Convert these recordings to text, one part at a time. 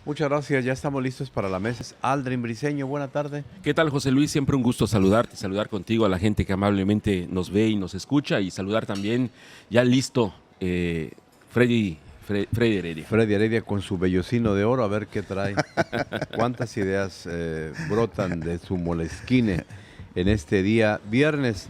Muchas gracias, ya estamos listos para la mesa. Aldrin Briseño, buena tarde. ¿Qué tal, José Luis? Siempre un gusto saludarte, saludar contigo a la gente que amablemente nos ve y nos escucha y saludar también, ya listo, Freddy Heredia. Freddy Heredia con su vellocino de oro, a ver qué trae. Cuántas ideas brotan de su molesquine en este día viernes.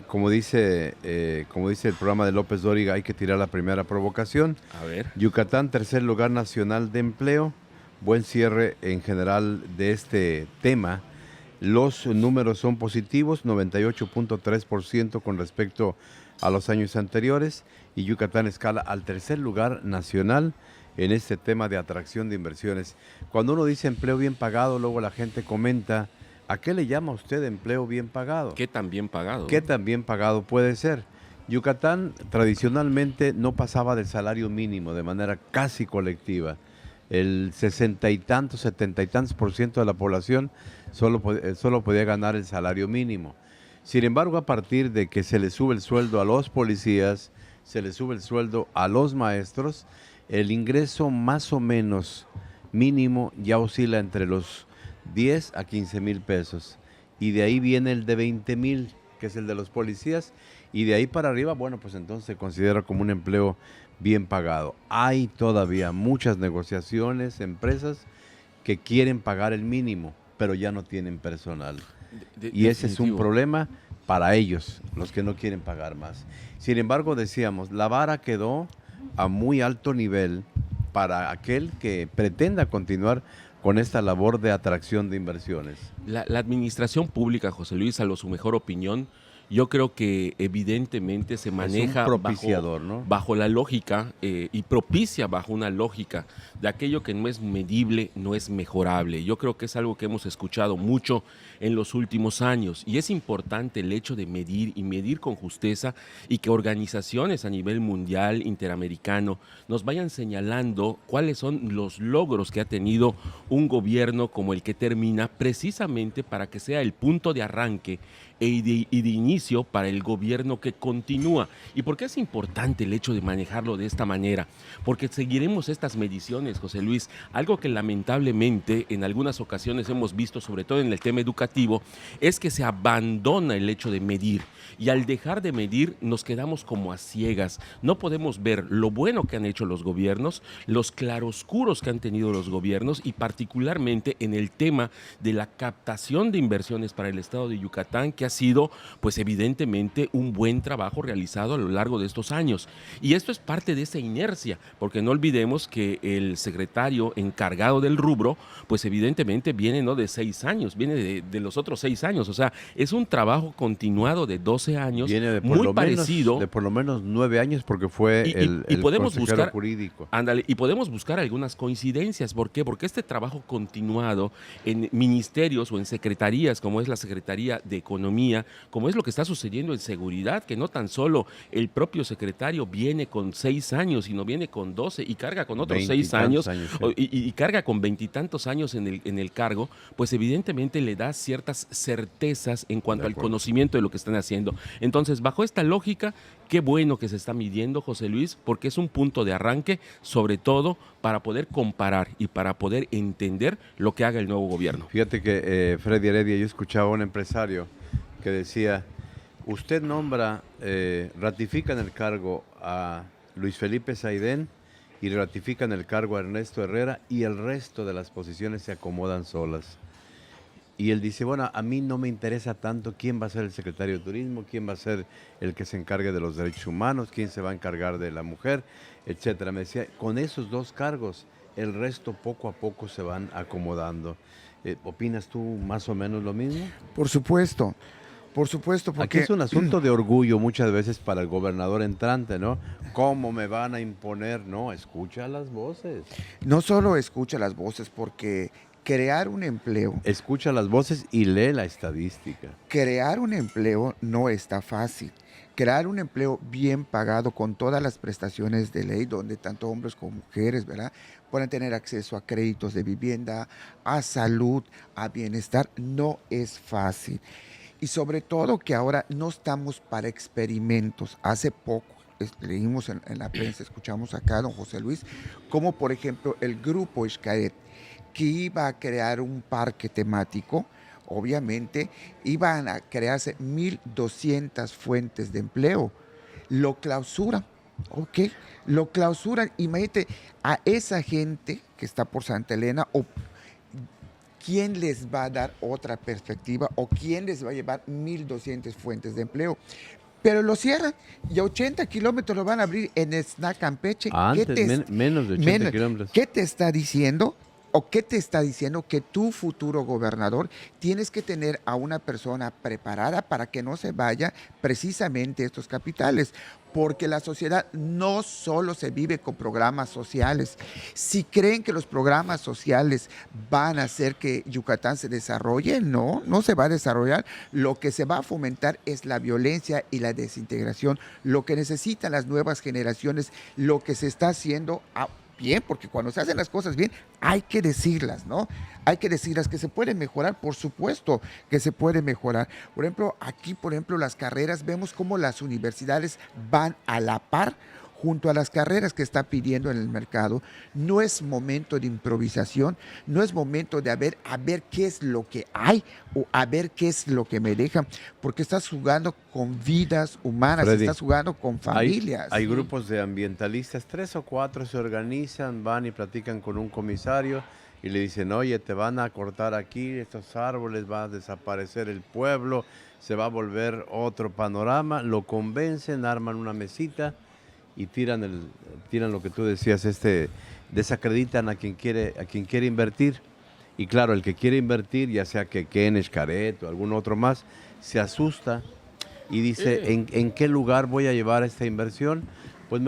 Como dice el programa de López Dóriga, hay que tirar la primera provocación. A ver. Yucatán, tercer lugar nacional de empleo. Buen cierre en general de este tema. Los números son positivos, 98.3% con respecto a los años anteriores, y Yucatán escala al tercer lugar nacional en este tema de atracción de inversiones. Cuando uno dice empleo bien pagado, luego la gente comenta, ¿a qué le llama usted empleo bien pagado? ¿Qué tan bien pagado? ¿Qué tan bien pagado puede ser? Yucatán tradicionalmente no pasaba del salario mínimo de manera casi colectiva. El 60 y tantos, 70 y tantos % de la población solo podía ganar el salario mínimo. Sin embargo, a partir de que se le sube el sueldo a los policías, se le sube el sueldo a los maestros, el ingreso más o menos mínimo ya oscila entre los 10 a 15 mil pesos. Y de ahí viene el de 20 mil, que es el de los policías, y de ahí para arriba, bueno, pues entonces se considera como un empleo bien pagado. Hay todavía muchas negociaciones, empresas que quieren pagar el mínimo, pero ya no tienen personal. Y ese es un problema para ellos, los que no quieren pagar más. Sin embargo, decíamos, la vara quedó a muy alto nivel para aquel que pretenda continuar con esta labor de atracción de inversiones. La administración pública, José Luis, a su mejor opinión, yo creo que evidentemente se maneja propiciador, ¿no? bajo la lógica y propicia bajo una lógica de aquello que no es medible, no es mejorable. Yo creo que es algo que hemos escuchado mucho en los últimos años y es importante el hecho de medir y medir con justeza y que organizaciones a nivel mundial, interamericano, nos vayan señalando cuáles son los logros que ha tenido un gobierno como el que termina, precisamente para que sea el punto de arranque y de inicio para el gobierno que continúa. ¿Y por qué es importante el hecho de manejarlo de esta manera? Porque seguiremos estas mediciones, José Luis, algo que lamentablemente en algunas ocasiones hemos visto, sobre todo en el tema educativo, es que se abandona el hecho de medir y al dejar de medir nos quedamos como a ciegas. No podemos ver lo bueno que han hecho los gobiernos, los claroscuros que han tenido los gobiernos y particularmente en el tema de la captación de inversiones para el estado de Yucatán, que ha sido, pues evidentemente, un buen trabajo realizado a lo largo de estos años. Y esto es parte de esa inercia, porque no olvidemos que el secretario encargado del rubro, pues evidentemente viene no de 6 años, viene de los otros 6 años. O sea, es un trabajo continuado de 12 años, viene de muy parecido. De por lo menos 9 años, porque fue el consejero buscar, jurídico. Ándale, y podemos buscar algunas coincidencias. ¿Por qué? Porque este trabajo continuado en ministerios o en secretarías, como es la Secretaría de Economía, como es lo que está sucediendo en seguridad, que no tan solo el propio secretario viene con 6 años, sino viene con 12 y carga con otros 6 años, sí. y carga con 20 y tantos años en el cargo, pues evidentemente le da ciertas certezas en cuanto al conocimiento de lo que están haciendo. Entonces, bajo esta lógica, qué bueno que se está midiendo, José Luis, porque es un punto de arranque, sobre todo para poder comparar y para poder entender lo que haga el nuevo gobierno. Fíjate que Freddy Heredia, yo escuchaba a un empresario que decía, usted ratifica en el cargo a Luis Felipe Saidén y ratifica en el cargo a Ernesto Herrera y el resto de las posiciones se acomodan solas. Y él dice, bueno, a mí no me interesa tanto quién va a ser el secretario de Turismo, quién va a ser el que se encargue de los derechos humanos, quién se va a encargar de la mujer, etcétera. Me decía, con esos 2 cargos, el resto poco a poco se van acomodando. ¿Opinas tú más o menos lo mismo? Por supuesto, porque aquí es un asunto de orgullo muchas veces para el gobernador entrante, ¿no? ¿Cómo me van a imponer? No, escucha las voces. No solo escucha las voces, porque crear un empleo... Escucha las voces y lee la estadística. Crear un empleo no está fácil. Crear un empleo bien pagado con todas las prestaciones de ley, donde tanto hombres como mujeres, ¿verdad?, puedan tener acceso a créditos de vivienda, a salud, a bienestar, no es fácil. Y sobre todo que ahora no estamos para experimentos. Hace poco, leímos en la prensa, escuchamos acá, don José Luis, como por ejemplo el grupo Xcaret, que iba a crear un parque temático, obviamente iban a crearse 1,200 fuentes de empleo. Lo clausuran, ¿ok? Lo clausuran. Imagínate a esa gente que está por Santa Elena, o quién les va a dar otra perspectiva, o quién les va a llevar 1,200 fuentes de empleo. Pero lo cierran y a 80 kilómetros lo van a abrir en Esna, Campeche. Antes, menos de 80 kilómetros. ¿Qué te está diciendo? ¿O qué te está diciendo? Que tu futuro gobernador tienes que tener a una persona preparada para que no se vaya precisamente estos capitales, porque la sociedad no solo se vive con programas sociales. Si creen que los programas sociales van a hacer que Yucatán se desarrolle, no se va a desarrollar. Lo que se va a fomentar es la violencia y la desintegración. Lo que necesitan las nuevas generaciones, lo que se está haciendo bien, porque cuando se hacen las cosas bien, hay que decirlas, ¿no? Hay que decirlas. Que se pueden mejorar, por supuesto que se puede mejorar. Por ejemplo, aquí, las carreras, vemos cómo las universidades van a la par junto a las carreras que está pidiendo en el mercado. No es momento de improvisación, no es momento de a ver qué es lo que hay o a ver qué es lo que me dejan, porque estás jugando con vidas humanas, Freddy, estás jugando con familias. Hay grupos de ambientalistas, 3 o 4 se organizan, van y platican con un comisario y le dicen, oye, te van a cortar aquí estos árboles, va a desaparecer el pueblo, se va a volver otro panorama. Lo convencen, arman una mesita y tiran lo que tú decías, desacreditan a quien quiere invertir. Y claro, el que quiere invertir, ya sea que Ken, Xcaret o algún otro más, se asusta y dice, ¿en qué lugar voy a llevar esta inversión? Pues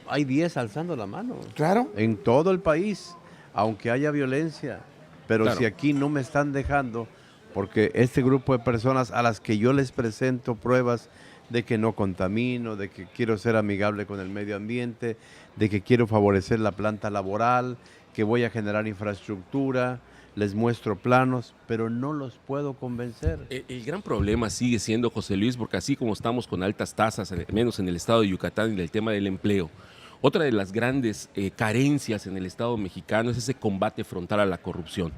hay 10 alzando la mano. Claro. En todo el país, aunque haya violencia. Pero Claro. si aquí no me están dejando, porque este grupo de personas a las que yo les presento pruebas de que no contamino, de que quiero ser amigable con el medio ambiente, de que quiero favorecer la planta laboral, que voy a generar infraestructura, les muestro planos, pero no los puedo convencer. El gran problema sigue siendo, José Luis, porque así como estamos con altas tasas, al menos en el estado de Yucatán, en el tema del empleo, otra de las grandes carencias en el estado mexicano es ese combate frontal a la corrupción.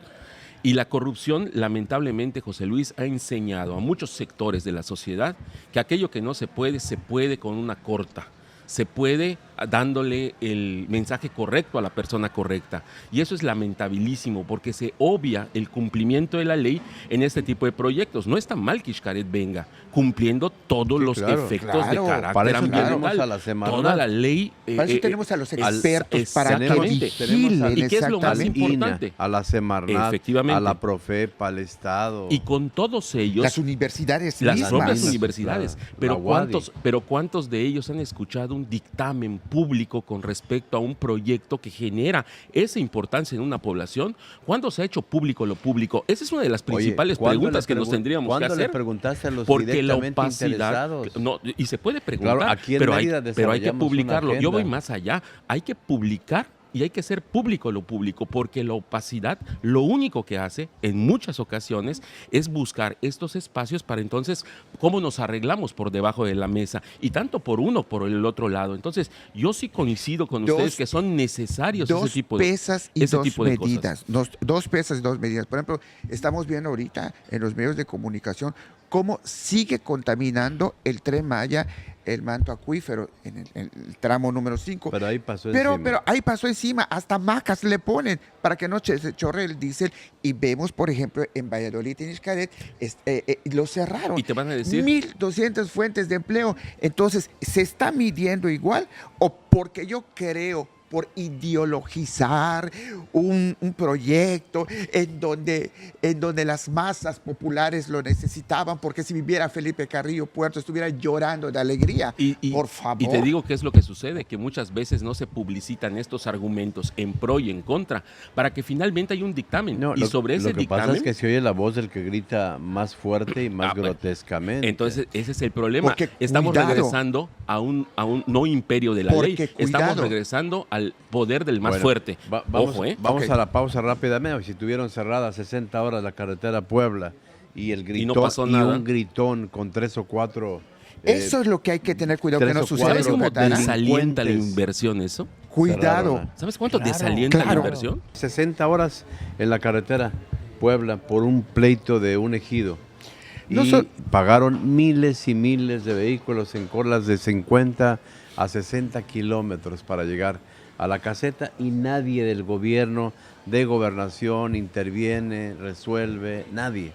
Y la corrupción, lamentablemente, José Luis, ha enseñado a muchos sectores de la sociedad que aquello que no se puede con una corta. Se puede dándole el mensaje correcto a la persona correcta. Y eso es lamentabilísimo porque se obvia el cumplimiento de la ley en este tipo de proyectos. No está mal que Xcaret venga cumpliendo todos los efectos de carácter para eso ambiental. tenemos a la Semarnat. Toda la ley. Para eso tenemos a los expertos para que exactamente. vigilen. ¿Y qué es lo más exactamente. importante? A la Semarnat, Efectivamente. a la Profepa, al Estado. Y con todos ellos, Las universidades las mismas. propias universidades. La UADY. Pero ¿cuántos de ellos han escuchado un dictamen público con respecto a un proyecto que genera esa importancia en una población? ¿Cuándo se ha hecho público lo público? Esa es una de las principales preguntas que nos tendríamos que ¿Cuándo hacer. le preguntaste a los Porque la directamente opacidad, interesados? no, y se puede preguntar, Claro, aquí en pero Mérida hay que desarrollamos publicarlo. una Yo voy agenda. más allá, hay que publicar y hay que hacer público lo público, porque la opacidad lo único que hace en muchas ocasiones es buscar estos espacios para entonces cómo nos arreglamos por debajo de la mesa, y tanto por uno por el otro lado. Entonces yo sí coincido con ustedes que son necesarios ese tipo de pesas y ese dos tipo de medidas. Dos pesas y dos medidas. Por ejemplo, estamos viendo ahorita en los medios de comunicación cómo sigue contaminando el Tren Maya, el manto acuífero, en el tramo número 5. Pero ahí pasó Pero encima. ahí pasó encima, hasta macas le ponen para que no se chorre el diésel. Y vemos, por ejemplo, en Valladolid y en Xcaret, lo cerraron. Y te van a decir 1,200 fuentes de empleo. Entonces, ¿se está midiendo igual? ¿O porque yo creo, por ideologizar un proyecto en donde las masas populares lo necesitaban, porque si viviera Felipe Carrillo Puerto estuviera llorando de alegría? Por favor. Y te digo qué es lo que sucede, que muchas veces no se publicitan estos argumentos en pro y en contra, para que finalmente haya un dictamen. No, y sobre ese lo que dictamen, pasa es que se oye la voz del que grita más fuerte y más grotescamente. entonces ese es el problema. Porque, Estamos cuidado. regresando a un no imperio de la Porque, ley. cuidado. Estamos regresando al poder del más Bueno, fuerte. Vamos, Ojo, ¿eh? vamos Ok. a la pausa rápidamente. Si tuvieron cerrada 60 horas la carretera Puebla y el gritón, no pasó nada. un gritón con 3 o 4 Eso es lo que hay que tener cuidado que tres no o suceda ¿Sabes en cómo Yucatán. desalienta la delincuentes. inversión eso? Cuidado. Cerraron. ¿Sabes cuánto Claro, desalienta la claro. inversión? 60 horas en la carretera Puebla por un pleito de un ejido. Y No so- pagaron miles y miles de vehículos en colas de 50 a 60 kilómetros para llegar a la caseta y nadie del gobierno, de gobernación, interviene, resuelve, nadie.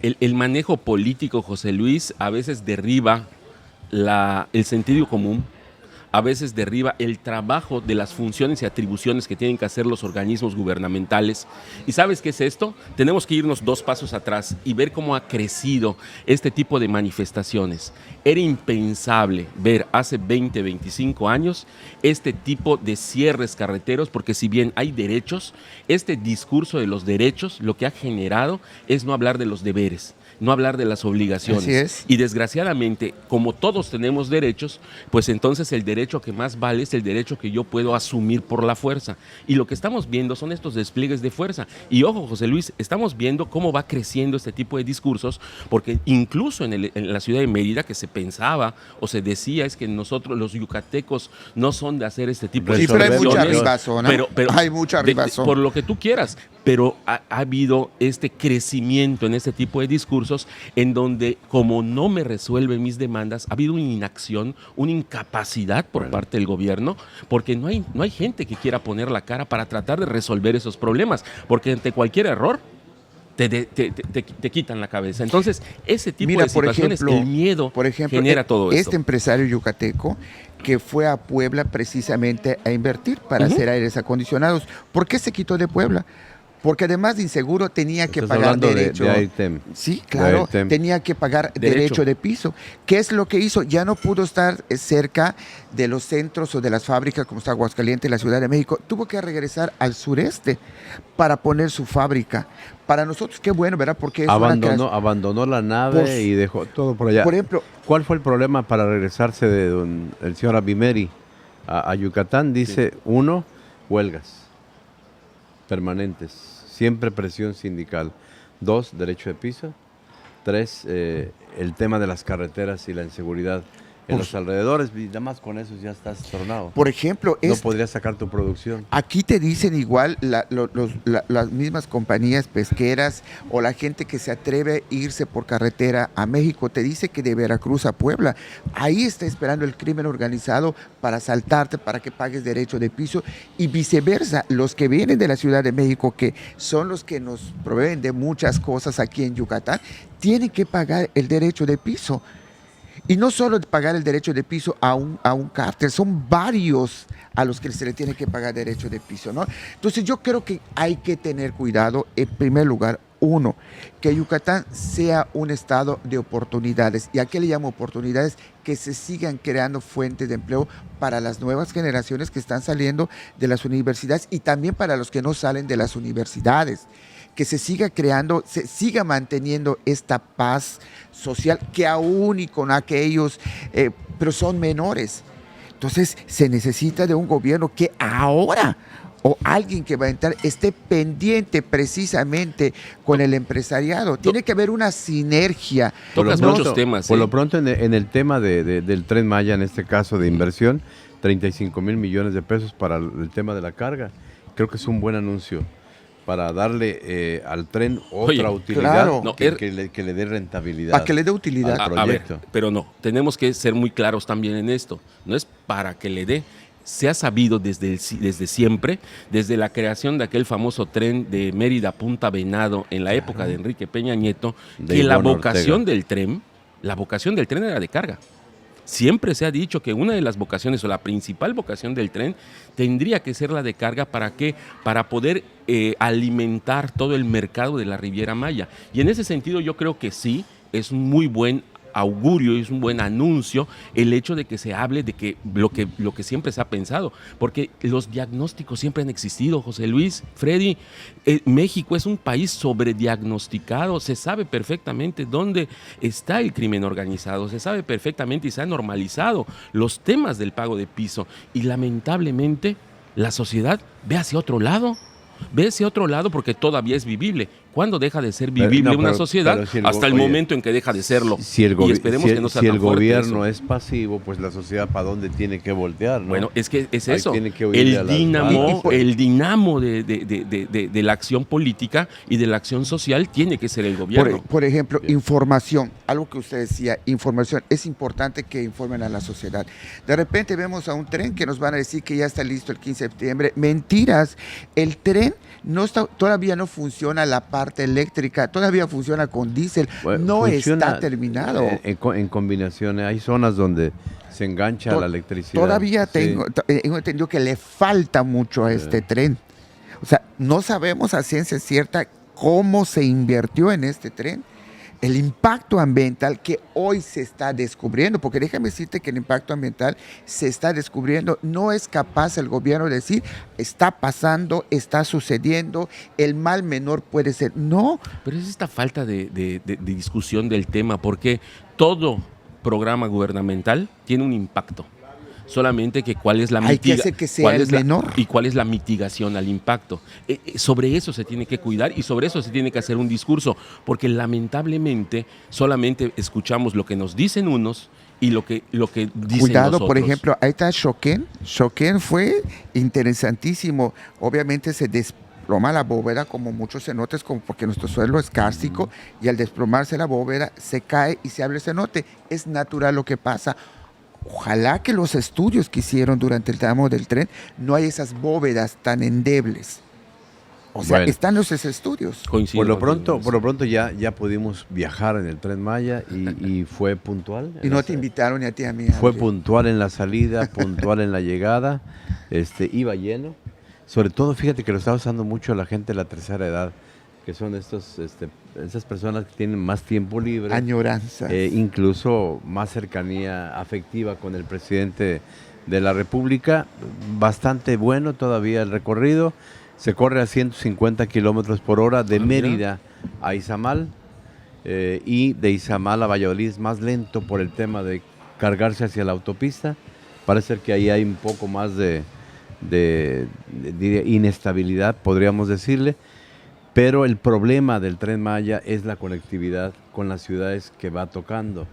El manejo político, José Luis, a veces derriba el sentido común, a veces derriba el trabajo de las funciones y atribuciones que tienen que hacer los organismos gubernamentales. ¿Y sabes qué es esto? Tenemos que irnos 2 pasos atrás y ver cómo ha crecido este tipo de manifestaciones. Era impensable ver hace 20, 25 años este tipo de cierres carreteros, porque si bien hay derechos, este discurso de los derechos lo que ha generado es no hablar de los deberes, no hablar de las obligaciones. Así es. Y desgraciadamente, como todos tenemos derechos, pues entonces el derecho que más vale es el derecho que yo puedo asumir por la fuerza. Y lo que estamos viendo son estos despliegues de fuerza. Y ojo, José Luis, estamos viendo cómo va creciendo este tipo de discursos, porque incluso en la ciudad de Mérida, que se pensaba o se decía es que nosotros los yucatecos no son de hacer este tipo de Sí, pero hay mucha situaciones. arribazón, ¿eh? Hay mucha arribazón. Por lo que tú quieras, pero ha habido este crecimiento en este tipo de discursos en donde, como no me resuelven mis demandas, ha habido una inacción, una incapacidad por parte del gobierno, porque no hay gente que quiera poner la cara para tratar de resolver esos problemas, porque ante cualquier error te quitan la cabeza. Entonces, ese tipo Mira, de situaciones, el miedo por ejemplo, genera todo esto. Este empresario yucateco que fue a Puebla precisamente a invertir para hacer aires acondicionados. ¿Por qué se quitó de Puebla? Porque además de inseguro tenía que Estás pagar hablando derecho. de Aitem. Sí, claro, Aitem. tenía que pagar derecho de piso. ¿Qué es lo que hizo? Ya no pudo estar cerca de los centros o de las fábricas como está Aguascalientes, la Ciudad de México. Tuvo que regresar al sureste para poner su fábrica. Para nosotros, qué bueno, ¿verdad? Porque es Abandonó la nave y dejó todo por allá. Por ejemplo, ¿cuál fue el problema para regresarse de el señor Abimeri a Yucatán? Dice, 1, huelgas permanentes. Siempre presión sindical. 2, derecho de piso. 3, el tema de las carreteras y la inseguridad en los alrededores. Y nada más con eso ya estás tornado. por ejemplo, No podrías sacar tu producción. aquí te dicen igual las mismas compañías pesqueras o la gente que se atreve a irse por carretera a México, te dice que de Veracruz a Puebla, ahí está esperando el crimen organizado para asaltarte, para que pagues derecho de piso y viceversa. Los que vienen de la Ciudad de México, que son los que nos proveen de muchas cosas aquí en Yucatán, tienen que pagar el derecho de piso. Y no solo pagar el derecho de piso a un cártel, son varios a los que se le tiene que pagar derecho de piso, ¿no? Entonces yo creo que hay que tener cuidado, en primer lugar, 1, que Yucatán sea un estado de oportunidades. ¿Y a qué le llamo oportunidades? Que se sigan creando fuentes de empleo para las nuevas generaciones que están saliendo de las universidades y también para los que no salen de las universidades. Que se siga creando, se siga manteniendo esta paz social que aún y con aquellos, pero son menores. Entonces se necesita de un gobierno que ahora, o alguien que va a entrar, esté pendiente precisamente con el empresariado. Tiene que haber una sinergia. Tocas Por lo muchos pronto- temas. Por lo pronto, en el tema del Tren Maya, en este caso de inversión, 35 mil millones de pesos para el tema de la carga. Creo que es un buen anuncio para darle al tren otra utilidad claro. No, que le dé rentabilidad. Para que le dé utilidad. al A ver, proyecto. pero no, tenemos que ser muy claros también en esto. No es para que le dé. Se ha sabido desde siempre, desde la creación de aquel famoso tren de Mérida a Punta Venado en la época de Enrique Peña Nieto, De que la Ivonne vocación Ortega. del tren era de carga. Siempre se ha dicho que una de las vocaciones o la principal vocación del tren tendría que ser la de carga. ¿Para qué? Para poder alimentar todo el mercado de la Riviera Maya. Y en ese sentido yo creo que sí, es un muy buen augurio, es un buen anuncio el hecho de que se hable de que lo que siempre se ha pensado, porque los diagnósticos siempre han existido, José Luis, Freddy. México es un país sobrediagnosticado, se sabe perfectamente dónde está el crimen organizado, se sabe perfectamente y se ha normalizado los temas del pago de piso, y lamentablemente la sociedad ve hacia otro lado porque todavía es vivible. ¿Cuándo deja de ser Pero, vivible no, una pero- sociedad? pero si el hasta el oye, momento en que deja de serlo. Si el, y gobi- esperemos si- que no sea si tan el fuerte gobierno eso. es pasivo, pues la sociedad ¿para dónde tiene que voltear? ¿no? Bueno, es que es Ahí eso. tiene que huirle a El las dinamo, balas. el dinamo de la acción política y de la acción social tiene que ser el gobierno. Por ejemplo, Bien. información, algo que usted decía, información, es importante que informen a la sociedad. De repente vemos a un tren que nos van a decir que ya está listo el 15 de septiembre. Mentiras, el tren todavía no funciona la parte eléctrica, todavía funciona con diésel, Bueno, no funciona está terminado. En combinaciones, hay zonas donde se engancha To- la electricidad. Todavía Sí. tengo entendido que le falta mucho a este tren. O sea, no sabemos a ciencia cierta cómo se invirtió en este tren. El impacto ambiental que hoy se está descubriendo, porque déjame decirte que el impacto ambiental se está descubriendo, no es capaz el gobierno de decir, está pasando, está sucediendo, el mal menor puede ser. No, Pero es esta falta de discusión del tema, porque todo programa gubernamental tiene un impacto. Solamente que cuál es la Hay que hacer que sea cuál el es la- menor. y cuál es la mitigación al impacto. Sobre eso se tiene que cuidar y sobre eso se tiene que hacer un discurso, porque lamentablemente solamente escuchamos lo que nos dicen unos y lo que dicen cuidado, los por otros. ejemplo, ahí está Shoken. Shoken fue interesantísimo. Obviamente se desploma la bóveda, como muchos cenotes, porque nuestro suelo es kárstico, y al desplomarse la bóveda se cae y se abre el cenote. Es natural lo que pasa. Ojalá que los estudios que hicieron durante el tramo del tren no hay esas bóvedas tan endebles. O sea, Bueno. están esos estudios. Coincido Por lo contigo en pronto eso. ya pudimos viajar en el Tren Maya y fue puntual. Y no te invitaron ni a ti ni a mí. Fue Adri. puntual en la salida, puntual en la llegada, iba lleno. Sobre todo, fíjate que lo está usando mucho la gente de la tercera edad, que son esas personas que tienen más tiempo libre, Añoranza. incluso más cercanía afectiva con el presidente de la República. Bastante bueno todavía el recorrido. Se corre a 150 kilómetros por hora de Ah, mira. Mérida a Izamal, y de Izamal a Valladolid es más lento por el tema de cargarse hacia la autopista. Parece ser que ahí hay un poco más de inestabilidad, podríamos decirle, pero el problema del Tren Maya es la conectividad con las ciudades que va tocando.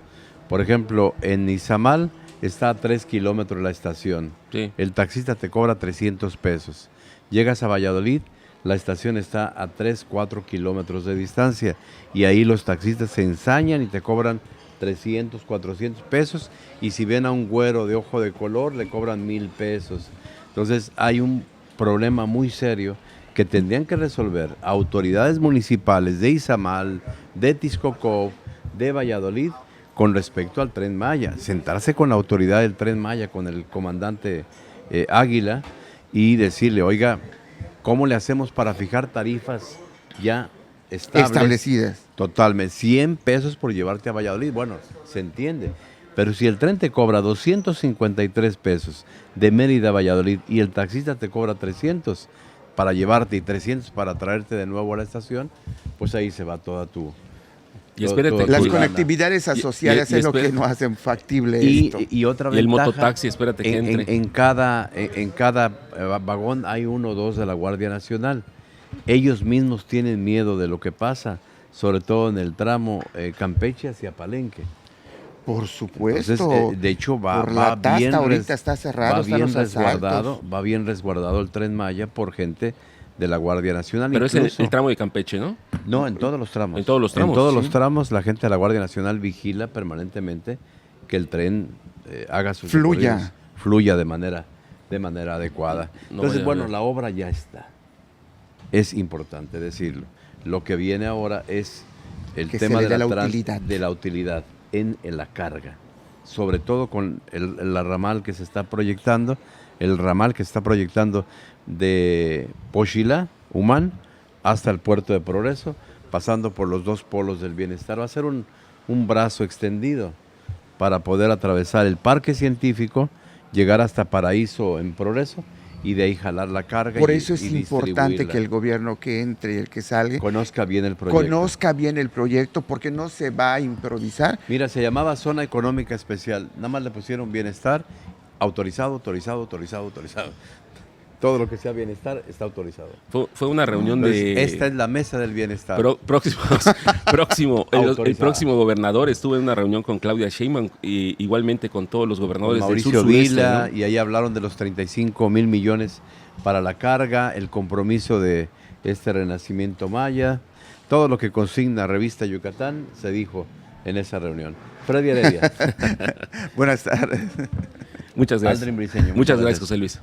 Por ejemplo, en Izamal está a 3 kilómetros la estación. Sí. El taxista te cobra 300 pesos. Llegas a Valladolid, la estación está a 3, 4 kilómetros de distancia y ahí los taxistas se ensañan y te cobran 300, 400 pesos, y si ven a un güero de ojo de color le cobran 1,000 pesos. Entonces hay un problema muy serio que tendrían que resolver autoridades municipales de Izamal, de Texcoco, de Valladolid, con respecto al Tren Maya. Sentarse con la autoridad del Tren Maya, con el comandante Águila, y decirle, oiga, ¿cómo le hacemos para fijar tarifas ya establecidas. Totalmente, 100 pesos por llevarte a Valladolid, bueno, se entiende. Pero si el tren te cobra 253 pesos de Mérida a Valladolid y el taxista te cobra 300 para llevarte y 300 para traerte de nuevo a la estación, pues ahí se va toda tu... Y espérate, toda Las tu lana. conectividades asociadas y es lo que espera- no hacen factible Y, esto. y otra Y el ventaja, mototaxi, espérate que entre. en cada vagón hay 1 o 2 de la Guardia Nacional. Ellos mismos tienen miedo de lo que pasa, sobre todo en el tramo Campeche hacia Palenque. Por supuesto. Entonces, de hecho, va Por la tasta bien, ahorita está cerrado, va están bien los resguardado, asaltos. va bien resguardado el Tren Maya por gente de la Guardia Nacional. Pero es Incluso- el tramo de Campeche, ¿no? No, en todos los tramos. En todos los tramos, En todos sí. los tramos la gente de la Guardia Nacional vigila permanentemente que el tren haga sus Fluya. recorridos, fluya de manera adecuada. No Entonces, vaya a bueno, haber. la obra ya está. Es importante decirlo. Lo que viene ahora es el Que se tema le dé de la la, utilidad. utilidad en la carga. Sobre todo con el ramal que se está proyectando, de Pochila, Humán, hasta el puerto de Progreso, pasando por los 2 polos del bienestar. Va a ser un brazo extendido para poder atravesar el parque científico, llegar hasta Paraíso en Progreso y de ahí jalar la carga. Por y- eso es y importante distribuirla. que el gobierno que entre y el que salga Conozca bien el proyecto. conozca bien el proyecto, porque no se va a improvisar. Mira, se llamaba Zona Económica Especial. Nada más le pusieron bienestar, autorizado. Todo lo que sea bienestar está autorizado. Fue una reunión Entonces, de... esta es la mesa del bienestar. El Autorizada. próximo gobernador estuvo en una reunión con Claudia Sheinbaum y igualmente con todos los Con gobernadores del Mauricio sur-sureste, Vila, ¿no? y ahí hablaron de los 35,000 millones para la carga, el compromiso de este renacimiento maya, todo lo que consigna Revista Yucatán se dijo en esa reunión. Freddy Heredia, Buenas tardes. Muchas gracias. Aldrin Briseño, Muchas gracias, José Luis.